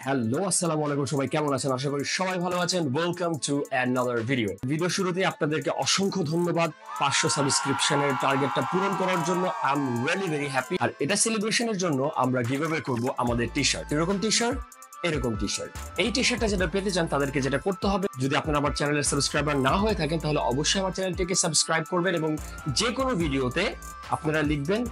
Hello, আসসালামু আলাইকুম। সবাই কেমন আছেন? আশা করি সবাই ভালো আছেন। ওয়েলকাম টু অ্যানাদার ভিডিও শুরুতে আপনাদেরকে অসংখ্য ধন্যবাদ 500 সাবস্ক্রিপশনের টার্গেটটা পূরণ করার জন্য। I am really very happy. আর এটা সেলিব্রেশনের জন্য আমরা গিভঅ্যাওয়ে করব আমাদের টি-শার্ট। এরকম টি-শার্ট, এরকম টি-শার্ট। এই টি-শার্টটা যেটা পেতে চান তাদেরকে যেটা করতে হবে, যদি আপনারা আমার চ্যানেলের সাবস্ক্রাইবার না হয়ে থাকেন তাহলে অবশ্যই আমার চ্যানেলটিকে সাবস্ক্রাইব করবেন এবং যে কোনো ভিডিওতে আপনারা লিখবেন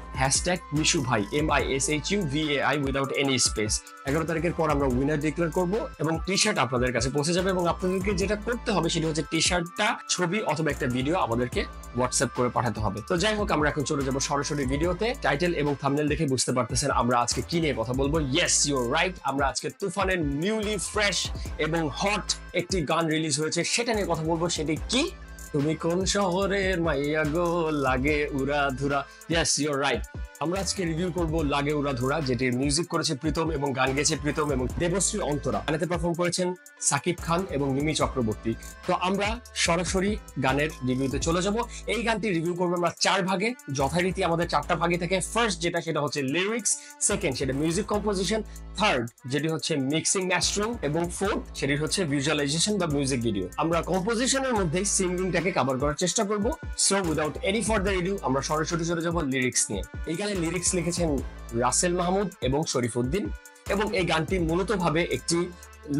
মিশু ভাই, MISHUVAI উইদাউট এনি স্পেস। 11 তারিখের পর আমরা উইনার ডিক্লেয়ার করব এবং টি-শার্ট আপনাদের কাছে পৌঁছে যাবে এবং আপনাদেরকে যেটা করতে হবে সেটা হচ্ছে টি-শার্টটা ছবি অথবা একটা ভিডিও আমাদেরকে হোয়াটসঅ্যাপ করে পাঠাতে হবে। তো যাই হোক, আমরা এখন চলে যাব সরাসরি ভিডিওতে। টাইটেল এবং থাম্বনেল দেখে বুঝতে পারতেছেন আমরা আজকে কি নিয়ে কথা বলবো। ইয়েস, ইউর রাইট, আমরা আজকে তুফানের নিউলি ফ্রেশ এবং হট একটি গান রিলিজ হয়েছে, সেটা নিয়ে কথা বলবো। সেটি কি? তুমি কোন শহরের মাইয়া গো, লাগে উড়া ধুরা। ইয়েস, ইউর রাইট, আমরা আজকে রিভিউ করব লাগে উড়া ধুরা, যেটির মিউজিক করেছে প্রীতম এবং গান গেয়েছে প্রীতম এবং দেবশ্রী অন্তরা। গানেতে পারফর্ম করেছেন সাকিব খান এবং মিমি চক্রবর্তী। তো আমরা সরাসরি গানের রিভিউতে চলে যাব। এই গানটি রিভিউ করবো আমরা 4 ভাগে, যথারীতি আমাদের 4টা ভাগে থাকে। ফার্স্ট সেটা হচ্ছে লিরিক্স, সেকেন্ড সেটা মিউজিক কম্পোজিশন, থার্ড যেটি হচ্ছে মিক্সিং মাস্টারিং এবং ফোর্থ সেটি হচ্ছে ভিজুয়ালাইজেশন বা মিউজিক ভিডিও। আমরা কম্পোজিশনের মধ্যে সিঙ্গিংটাকে কভার করার চেষ্টা করব। So without any further review আমরা সরাসরি চলে যাব লিরিক্স নিয়ে। এই গানের লিরিক্স লিখেছেন রাসেল মাহমুদ এবং শরীফউদ্দিন এবং এই গানটি মূলত ভাবে একটি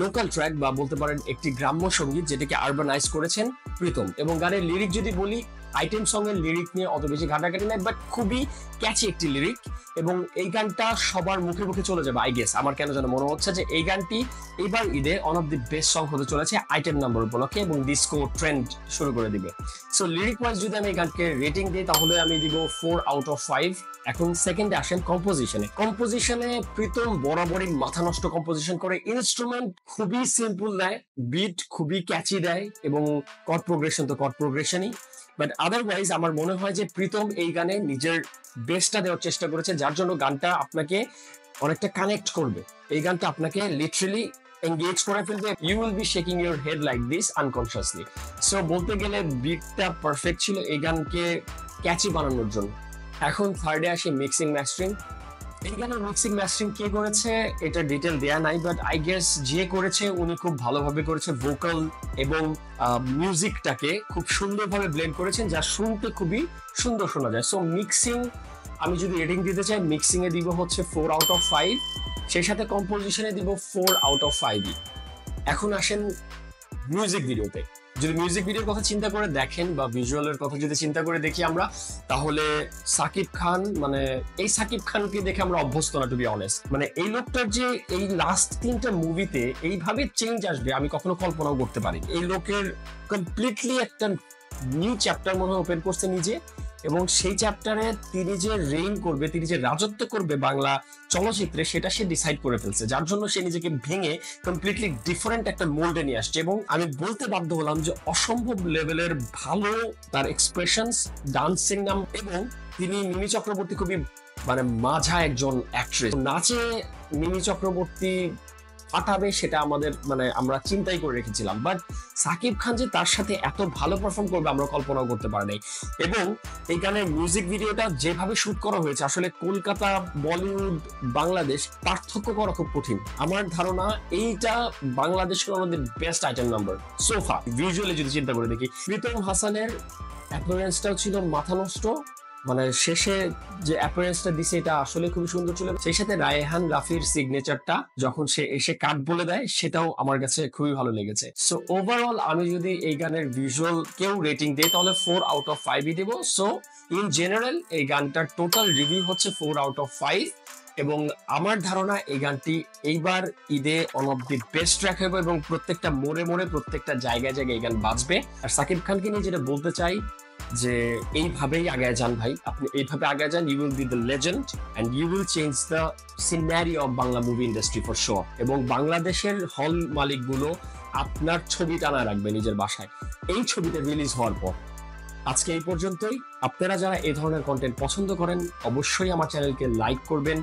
লোকাল ট্র্যাক বা বলতে পারেন একটি গ্রাম্য সঙ্গীত, যেটাকে আরবানাইজ করেছেন প্রীতম। এবং গানের লিরিক যদি বলি, আইটেম সং এর লিরিক নিয়ে অত বেশি ঘাটাঘাটি নাই, বাট খুবই ক্যাচি একটি লিরিক এবং এই গানটা সবার মুখে মুখে চলে যাবে। আই গেস, আমার কেন যেন মনে হচ্ছে যে এই গানটি এবার ঈদে one of the best song হতে চলেছে আইটেম নাম্বার উপলক্ষে এবং ডিসকো ট্রেন্ড শুরু করে দিবে। সো লিরিক ওয়াইজ যদি আমি এই গানকে রেটিং দিই তাহলে আমি দিব 4 আউট অফ 5। এখন সেকেন্ডে আসেন কম্পোজিশনে প্রীতম বরাবরই মাথা নষ্ট কম্পোজিশন করে। ইনস্ট্রুমেন্ট খুবই সিম্পল দেয়, বিট খুবই ক্যাচি দেয় এবং কর্ড প্রোগ্রেশন তো কর্ড প্রোগ্রেশনই। বাট আদারওয়াইজ আমার মনে হয় যে প্রীতম এই গানে নিজের বেস্টটা দেওয়ার চেষ্টা করেছে, যার জন্য গানটা আপনাকে অনেকটা কানেক্ট করবে। এই গানটা আপনাকে লিটারালি এঙ্গেজ করে ফেলবে। You will be shaking your head like this unconsciously. So বলতে গেলে বিটটা পারফেক্ট ছিল এই গানকে ক্যাচি বানানোর জন্য। এখন থার্ডে আসি মিক্সিং মাস্টারিং। এই গানের মিক্সিং মাস্টারিং কে করেছে এটা ডিটেল দেয়া নাই, বাট আই গেস যে করেছে উনি খুব ভালোভাবে করেছে। ভোকাল এবং মিউজিকটাকে খুব সুন্দরভাবে ব্লেন্ড করেছেন, যা শুনতে খুবই সুন্দর শোনা যায়। সো মিক্সিং আমি যদি রেটিং দিতে চাই, মিক্সিং এ দিব হচ্ছে 4 আউট অফ 5, সেই সাথে কম্পোজিশনে দিব 4 আউট অফ 5। এখন আসেন মিউজিক ভিডিওতে। যদি মিউজিক ভিডিওর কথা চিন্তা করে দেখেন বা ভিজুয়ালের কথা যদি চিন্তা করে দেখি আমরা, তাহলে সাকিব খান, মানে এই সাকিব খানকে দেখে আমরা অভ্যস্ত না, টু বি অনেস্ট। মানে এই লোকটার যে এই লাস্ট 3টা মুভিতে এইভাবে চেঞ্জ আসবে আমি কখনো কল্পনাও করতে পারি। এই লোকের কমপ্লিটলি একটা নিউ চ্যাপ্টার মনে ওপেন করছে নিজে, এবং সেই চ্যাপ্টারে তিনি যে রেইন করবে, তিনি যে রাজত্ব করবে বাংলা চলচ্চিত্রে, সেটা সে ডিসাইড করে ফেলছে, যার জন্য সে নিজেকে ভেঙে কমপ্লিটলি ডিফারেন্ট একটা মোল্ডে নিয়ে আসছে। এবং আমি বলতে বাধ্য হলাম যে অসম্ভব লেভেলের ভালো তার এক্সপ্রেশনস, ডান্সিং নাম, এবং তিনি মিমি চক্রবর্তী খুবই মানে মাঝা একজন অ্যাক্ট্রেস। নাচে মিমি চক্রবর্তী পাঠাবে সেটা আমাদের মানে আমরা চিন্তাই করে রেখেছিলাম, বাট সাকিব খান যে তার সাথে এত ভালো পারফর্ম করবে আমরা কল্পনাও করতে পারি নাই। এবং এই গানের মিউজিক ভিডিওটা যেভাবে শুট করা হয়েছে, আসলে কলকাতা, বলিউড, বাংলাদেশ পার্থক্য করা খুব কঠিন। আমার ধারণা এইটা বাংলাদেশের আমাদের best item number sofa. Visually যদি চিন্তা করে দেখি, প্রীতম হাসানের অ্যাপিয়ারেন্সটাও ছিল মাথা নষ্ট, মানে শেষে যে অ্যাপিয়ারেন্সটা দিছে এটা আসলে খুবই সুন্দর ছিল। সেই সাথে রায়হান রাফির সিগনেচারটা যখন সে এসে কাট বলে দেয়, সেটাও আমার কাছে খুবই ভালো লেগেছে। সো ওভারঅল আমি যদি এই গানের ভিজুয়াল কেউ রেটিং দেই তাহলে 4 আউট অফ 5ই দেবো। সো ইন জেনারেল এই গানটার টোটাল রিভিউ হচ্ছে 4 আউট অফ 5 এবং আমার ধারণা এই গানটি এইবার ঈদে one of the best track হবে এবং প্রত্যেকটা মোড়ে মোড়ে প্রত্যেকটা জায়গায় জায়গায় এই গান বাজবে। আর সাকিব খানকে নিয়ে যেটা বলতে চাই যে এইভাবেই আগায় যান ভাই, আপনি এইভাবে আগায় যান, you will be the legend and you will change the scenario of Bangla movie industry for sure. এবং বাংলাদেশের হল মালিকগুলো আপনার ছবি টানা রাখবে নিজের বাসায় এই ছবিটা রিলিজ হওয়ার পর। আজকে এই পর্যন্তই। আপনারা যারা এই ধরনের কন্টেন্ট পছন্দ করেন অবশ্যই আমার চ্যানেলকে লাইক করবেন,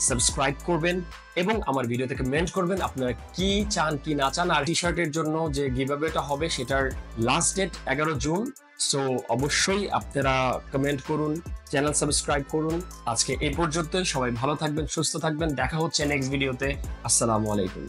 সাবস্ক্রাইব করবেন এবং আমার ভিডিও থেকে কমেন্ট করবেন আপনারা কি চান কি না চান। আর টি-শার্টের জন্য যে গিভঅ্যাওয়েটা হবে সেটার লাস্ট ডেট 11 জুন। সো অবশ্যই আপনারা কমেন্ট করুন, চ্যানেল সাবস্ক্রাইব করুন। আজকে এই পর্যন্তই। সবাই ভালো থাকবেন, সুস্থ থাকবেন। দেখা হচ্ছে নেক্সট ভিডিওতে। আসসালামু আলাইকুম।